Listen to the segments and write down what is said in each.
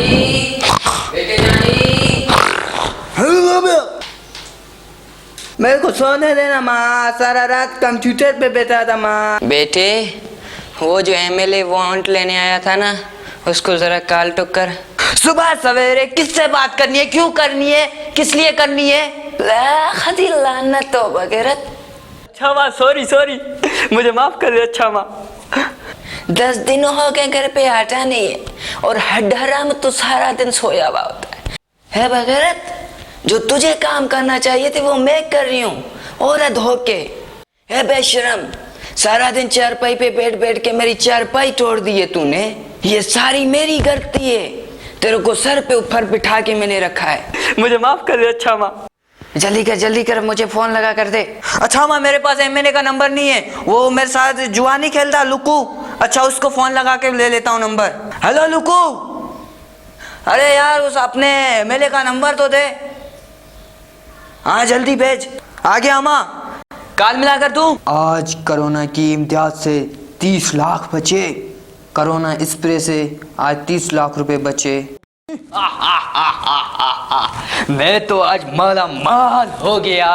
जानी, बेटे जानी। मेरे को सोने देना माँ, सारा रात कंप्यूटर पे बैठा था माँ। बेटे वो जो एमएलए वारंट लेने आया था ना, उसको जरा कॉल टुक कर। सुबह सवेरे किससे बात करनी है, क्यों करनी है, किस लिए करनी है? खदी लानत तो बगैरत। अच्छा माँ, सॉरी सॉरी, मुझे माफ कर दे। अच्छा माँ, 10 दिन हो गए घर पे आता नहीं है और हड्डहराम तो सारा दिन सोया हुआ होता है बगैरत। जो तुझे काम करना चाहिए थे वो मैं कर रही हूँ, औरत होके। है बेशरम, सारा दिन चारपाई पे बैठ बैठ के मेरी चारपाई तोड़ दी है तूने। ये सारी मेरी गलती है, तेरे को सर पे ऊपर बिठा के मैंने रखा है। मुझे माफ कर दे। अच्छा माँ, जल्दी कर, मुझे फोन लगा कर दे। अच्छा माँ, मेरे पास एमएलए का नंबर नहीं है, वो मेरे साथ जुआ नहीं खेलता, लुकू। अच्छा, उसको फोन लगा के ले लेता हूँ नंबर। हेलो लुकू, अरे यार उस अपने एमएलए का नंबर तो दे। हाँ जल्दी भेज। आ गया माँ, काल मिला कर तू। आज कोरोना की इम्तियाज से 30 लाख बचे, कोरोना स्प्रे से आज 30 लाख रुपए बचे। मैं तो आज माला माल हो गया।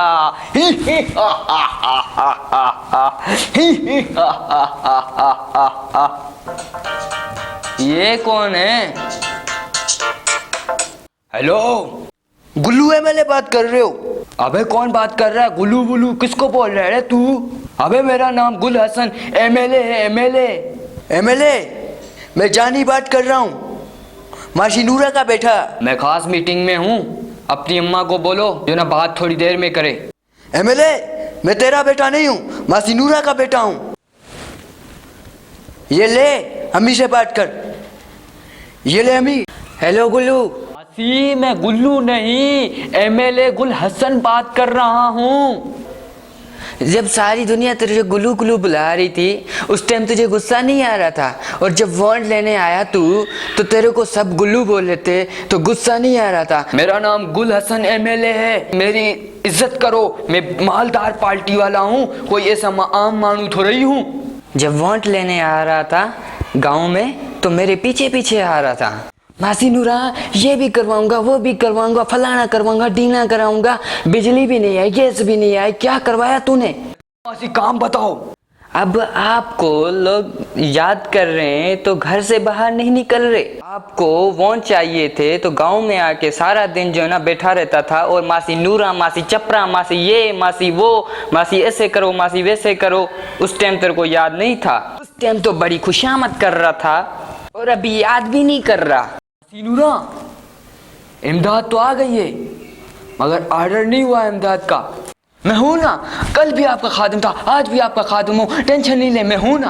ये कौन है? हेलो, गुल्लू एमएलए बात कर रहे हो? अबे कौन बात कर रहा है? गुल्लू गुल्लू किसको बोल रहा है तू? अबे मेरा नाम गुल हसन एमएलए है। एमएलए मैं जानी बात कर रहा हूँ, माशी नूरा का बेटा। मैं खास मीटिंग में हूँ, अपनी अम्मा को बोलो जो ना बात थोड़ी देर में करे। एमएलए मैं तेरा बेटा नहीं हूँ, मासी नूरा का बेटा हूँ। ये ले अम्मी से बात कर। ये ले अम्मी। हेलो गुल्लू। मासी मैं गुल्लू नहीं, एमएलए गुल हसन बात कर रहा हूँ। जब सारी दुनिया तुझे गुल्लू गुल्लू बुला रही थी उस टाइम तुझे गुस्सा नहीं आ रहा था, और जब वारंट लेने आया तू तो तेरे को सब गुल्लू बोल रहे थे तो गुस्सा नहीं आ रहा था। मेरा नाम गुल हसन एमएलए है, मेरी इज्जत करो, मैं मालदार पार्टी वाला हूँ, कोई ऐसा आम मानू थोड़ी हूँ। जब वारंट लेने आ रहा था गाँव में तो मेरे पीछे पीछे आ रहा था। मासी नूरा ये भी करवाऊंगा, वो भी करवाऊंगा, फलाना करवाऊंगा, डीना कराऊंगा, बिजली भी नहीं आई, गैस भी नहीं आई, क्या करवाया तूने? मासी काम बताओ। अब आपको लोग याद कर रहे हैं तो घर से बाहर नहीं निकल रहे। आपको वारंट चाहिए थे तो गांव में आके सारा दिन जो है ना बैठा रहता था और मासी नूरा, मासी चपरा, मासी ये, मासी वो, मासी ऐसे करो, मासी वैसे करो। उस टाइम तेरे को याद नहीं था? उस टाइम तो बड़ी खुशामद कर रहा था और अभी याद भी नहीं कर रहा। नूरा इमदाद तो आ गई है मगर ऑर्डर नहीं हुआ इमदाद का। मैं हूं ना, कल भी आपका खादिम था, आज भी आपका खादिम हूं, टेंशन नहीं ले, मैं हूं ना।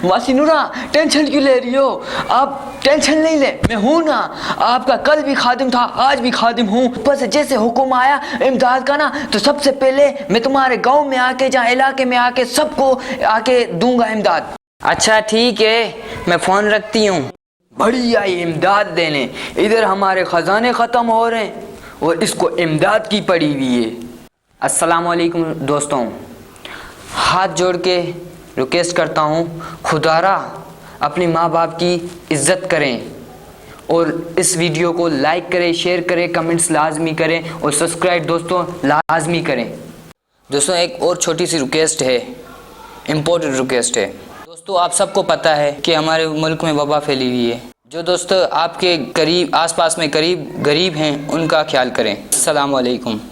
मासी नूरा टेंशन क्यों ले रही हो? आप टेंशन नहीं ले, मैं हूं ना, आपका कल भी खादिम था, आज भी खादिम हूं। बस जैसे हुक्म आया इमदाद का ना तो सबसे पहले मैं तुम्हारे गांव में आके, जहाँ इलाके में आके सबको आके दूंगा इमदाद। अच्छा ठीक है, मैं फोन रखती हूँ। बढ़िया इमदाद देने, इधर हमारे ख़जाने ख़त्म हो रहे हैं और इसको इमदाद की पड़ी हुई है। अस्सलाम वालेकुम दोस्तों, हाथ जोड़ के रिक्वेस्ट करता हूँ, खुदारा अपनी माँ बाप की इज़्ज़त करें और इस वीडियो को लाइक करें, शेयर करें, कमेंट्स लाजमी करें और सब्सक्राइब दोस्तों लाजमी करें। दोस्तों एक और छोटी सी रिक्वेस्ट है, इम्पोर्टेंट रिक्वेस्ट है। दोस्तों आप सबको पता है कि हमारे मुल्क में वबा फैली हुई है। जो दोस्तों आपके करीब, आसपास में करीब गरीब हैं, उनका ख्याल करें। अस्सलाम वालेकुम।